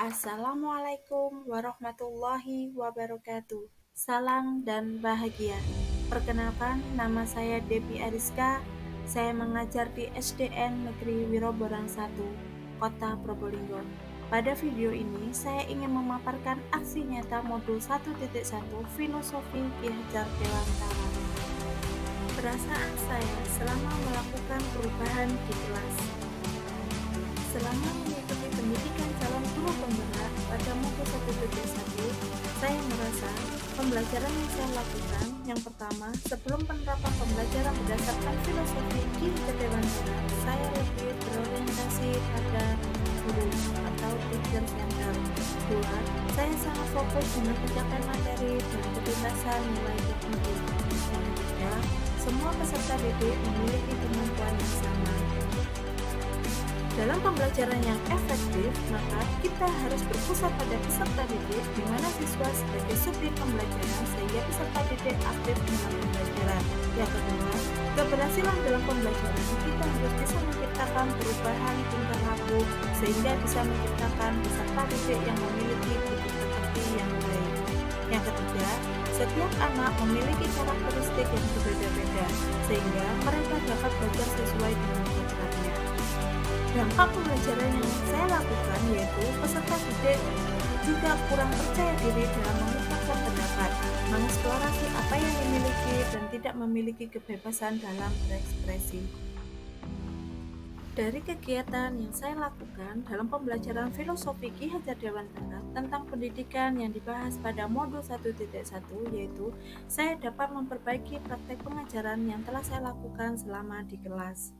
Assalamualaikum warahmatullahi wabarakatuh. Salam dan bahagia. Perkenalkan, nama saya Devi Ariska. Saya mengajar di SDN Negeri Wiroborang 1, Kota Probolinggo. Pada video ini, saya ingin memaparkan aksi nyata modul 1.1 Filosofi Ki Hajar Dewantara. Perasaan saya selama melakukan perubahan di kelas. Selama mengikuti pendidikan calon guru penggerak pada modul 1.1, saya merasa pembelajaran yang saya lakukan yang pertama, sebelum penerapan pembelajaran berdasarkan filosofi Ki Hajar Dewantara, saya lebih berorientasi pada guru atau teacher center. Dua, saya sangat fokus dengan pencapaian materi dan kebebasan nilai tertentu. Yang ketiga, semua peserta didik memiliki kemampuan yang sama. Dalam pembelajaran yang efektif, maka kita harus berpusat pada peserta didik, di mana siswa sebagai subjek pembelajaran sehingga peserta didik aktif dalam pembelajaran. Yang kedua, keberhasilan dalam pembelajaran kita harus bisa menciptakan perubahan tingkah laku sehingga bisa menciptakan peserta didik yang memiliki budi pekerti yang baik. Yang ketiga, setiap anak memiliki karakteristik yang berbeda-beda sehingga mereka dapat belajar sesuai dengan programnya. Dampak pembelajaran yang saya lakukan yaitu peserta didik juga kurang percaya diri dalam mengungkapkan pendapat, mengeksplorasi apa yang dimiliki dan tidak memiliki kebebasan dalam berekspresi. Dari kegiatan yang saya lakukan dalam pembelajaran filosofi Ki Hajar Dewantara tentang pendidikan yang dibahas pada modul 1.1 yaitu saya dapat memperbaiki praktek pengajaran yang telah saya lakukan selama di kelas.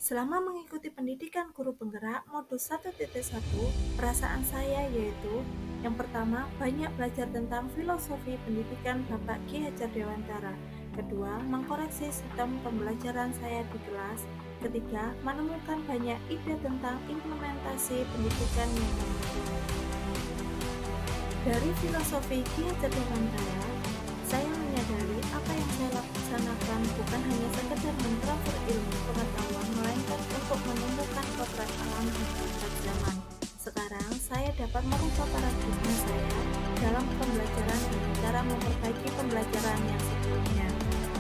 Selama mengikuti pendidikan guru penggerak modul 1.1, perasaan saya yaitu yang pertama, banyak belajar tentang filosofi pendidikan Bapak Ki Hajar Dewantara. Kedua, mengkoreksi sistem pembelajaran saya di kelas. Ketiga, menemukan banyak ide tentang implementasi pendidikan yang menarik. Dari filosofi Ki Hajar Dewantara, saya menyadari apa yang saya laksanakan bukan hanya sekedar mentransfer ilmu pengetahuan, melainkan untuk menumbuhkan potret alam di tingkat zaman. Sekarang, saya dapat merubah paradigma saya dalam pembelajaran dengan cara memperbaiki pembelajaran yang sebelumnya.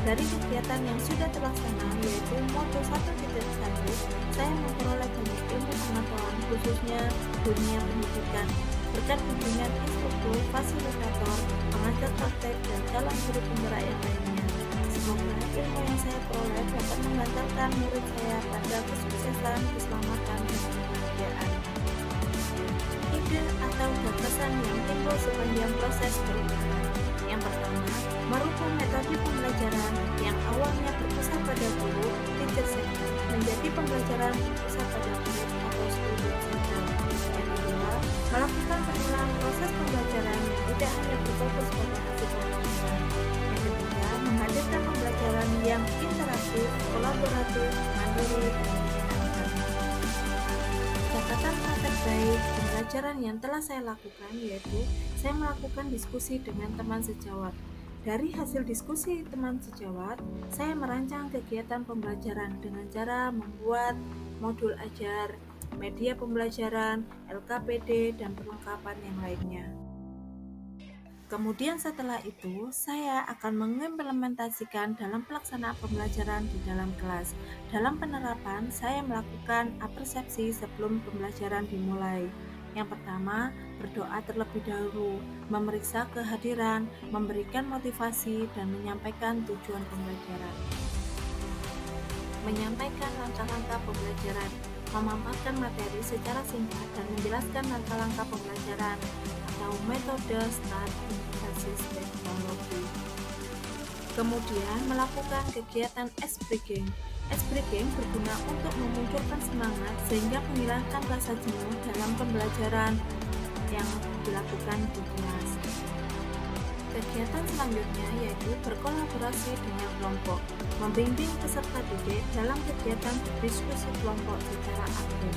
Dari kegiatan yang sudah terlaksana, yaitu modul 1.1, saya memperoleh banyak ilmu pengetahuan khususnya dunia pendidikan, berkat bimbingan instruktur, fasilitator, pengajar praktek, dan calon guru penggerak yang lainnya. Semoga ilmu yang saya peroleh dapat mengantarkan murid saya pada kesuksesan, keselamatan, dan kebahagiaan. Ide atau gagasan yang timbul sepanjang proses perubahan. Yang pertama, merubah metode pembelajaran yang awalnya berpusat pada guru, teacher center, menjadi pembelajaran berpusat pada murid atau student center. Yang kedua, melakukan pengulangan proses pembelajaran yang tidak hanya berfokus pada hasil pembelajaran. Yang ketiga, menghadirkan pembelajaran yang interaktif, kolaboratif, mandiri, dan menyenangkan. Catatan praktek baik pembelajaran yang telah saya lakukan yaitu saya melakukan diskusi dengan teman sejawat. Dari hasil diskusi teman sejawat, saya merancang kegiatan pembelajaran dengan cara membuat modul ajar, media pembelajaran, LKPD, dan perlengkapan yang lainnya. Kemudian setelah itu, saya akan mengimplementasikan dalam pelaksanaan pembelajaran di dalam kelas. Dalam penerapan, saya melakukan apersepsi sebelum pembelajaran dimulai. Yang pertama, berdoa terlebih dahulu, memeriksa kehadiran, memberikan motivasi, dan menyampaikan tujuan pembelajaran. Menyampaikan langkah-langkah pembelajaran, memaparkan materi secara singkat dan menjelaskan langkah-langkah pembelajaran atau metode start basis teknologi. Kemudian melakukan kegiatan ice breaking. Ice breaking berguna untuk memunculkan semangat sehingga menghilangkan rasa jenuh dalam pembelajaran yang dilakukan di kelas. Kegiatan selanjutnya yaitu berkolaborasi dengan kelompok, membimbing peserta didik dalam kegiatan berdiskusi kelompok secara aktif.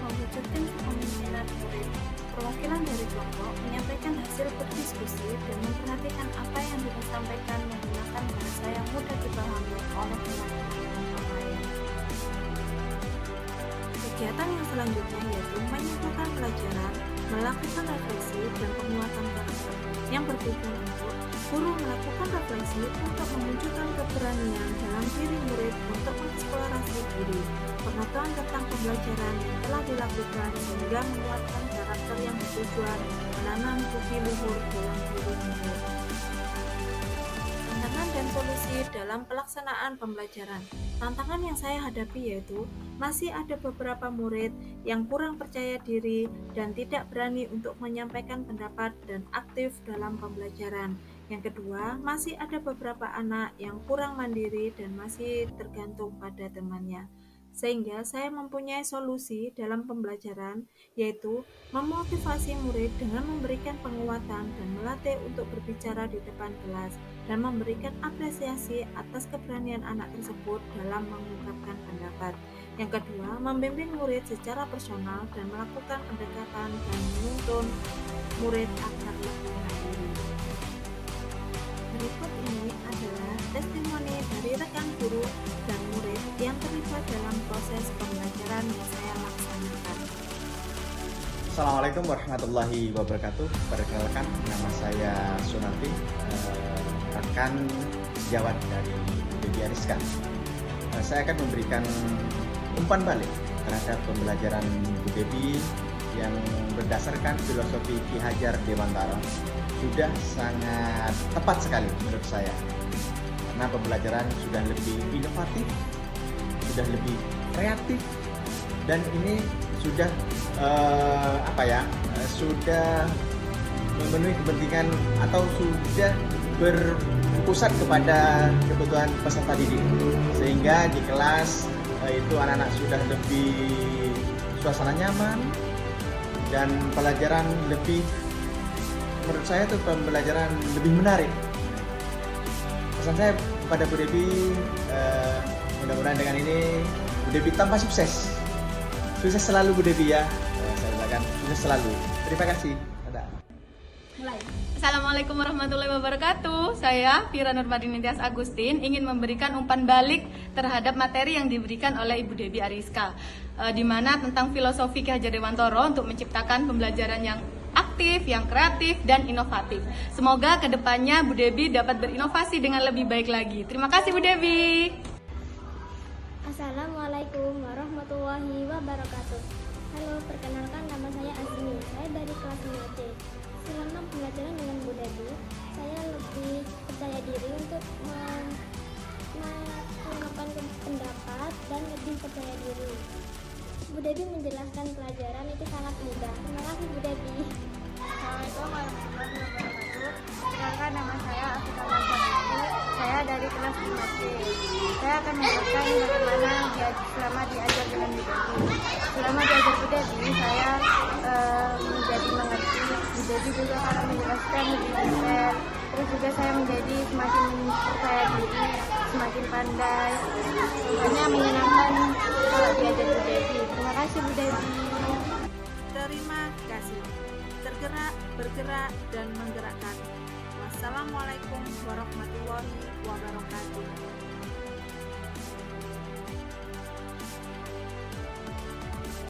Mewujudkan kepemimpinan murid, perwakilan dari kelompok menyampaikan hasil berdiskusi dan memperhatikan apa yang disampaikan menggunakan bahasa yang mudah dipahami oleh teman-teman yang lain. Kegiatan yang selanjutnya yaitu menyimpulkan pelajaran, melakukan refleksi, dan penguatan karakter yang bertujuan untuk guru melakukan refleksi untuk memunculkan keberanian dalam diri murid untuk mengeksplorasi diri, pengetahuan tentang pembelajaran yang telah dilakukan sehingga menguatkan karakter yang bertujuan menanam budi luhur dalam diri murid. Tantangan dan solusi dalam pelaksanaan pembelajaran. Tantangan yang saya hadapi yaitu masih ada beberapa murid yang kurang percaya diri dan tidak berani untuk menyampaikan pendapat dan aktif dalam pembelajaran. Yang kedua, masih ada beberapa anak yang kurang mandiri dan masih tergantung pada temannya. Sehingga saya mempunyai solusi dalam pembelajaran, yaitu memotivasi murid dengan memberikan penguatan dan melatih untuk berbicara di depan kelas dan memberikan apresiasi atas keberanian anak tersebut dalam mengungkapkan pendapat. Yang kedua, membimbing murid secara personal dan melakukan pendekatan dan menuntun murid agar lebih mandiri. Berikut ini adalah testimoni dari rekan guru dan murid yang terlibat dalam proses pembelajaran yang saya laksanakan. Assalamualaikum warahmatullahi wabarakatuh. Perkenalkan, nama saya Sunarti, rekan sejawat dari Debbie Ariska. Saya akan memberikan umpan balik terhadap pembelajaran Bu Debbie yang berdasarkan filosofi Ki Hajar Dewantara. Sudah sangat tepat sekali menurut saya, karena pembelajaran sudah lebih inovatif, sudah lebih kreatif, dan ini sudah sudah memenuhi kepentingan atau sudah berpusat kepada kebutuhan peserta didik, sehingga di kelas itu anak-anak sudah lebih suasana nyaman dan pelajaran lebih, menurut saya itu pembelajaran lebih menarik. Pesan saya kepada Bu Debbie, mudah-mudahan dengan ini Bu Debbie tambah sukses. Sukses selalu Bu Debbie ya. Saya doakan sukses selalu. Terima kasih. Dadah. Mulai. Assalamualaikum warahmatullahi wabarakatuh. Saya Fira Nurmadini Tias Agustin ingin memberikan umpan balik terhadap materi yang diberikan oleh Ibu Debbie Ariska, di mana tentang filosofi Ki Hajar Dewantara untuk menciptakan pembelajaran yang aktif, yang kreatif, dan inovatif. Semoga kedepannya Bu Debbie dapat berinovasi dengan lebih baik lagi. Terima kasih Bu Debbie. Assalamualaikum warahmatullahi wabarakatuh. Halo, perkenalkan nama saya Azmi. Saya dari kelas 5C. Selama pembelajaran dengan Bu Debbie, saya lebih percaya diri untuk mengungkapkan pendapat dan lebih percaya diri. Bu Debbie menjelaskan pelajaran itu sangat mudah. Terima kasih Bu Debbie. Assalamualaikum warahmatullahi wabarakatuh. Perkenalkan, nama saya Afifah Nazarati. Saya dari kelas 5C. Saya akan menjelaskan bagaimana selama diajar dengan Bu Debbie. Selama diajar Bu Debbie, saya menjadi mengerti. Bu Debbie juga akan menjelaskan lebih detail. Terus juga saya menjadi semakin percaya diri, semakin pandai. Pokoknya menyenangkan kalau diajar Bu Debbie. Terima kasih Bu Debbie. Terima kasih. Tergerak, bergerak, dan menggerakkan. Wassalamualaikum warahmatullahi wabarakatuh.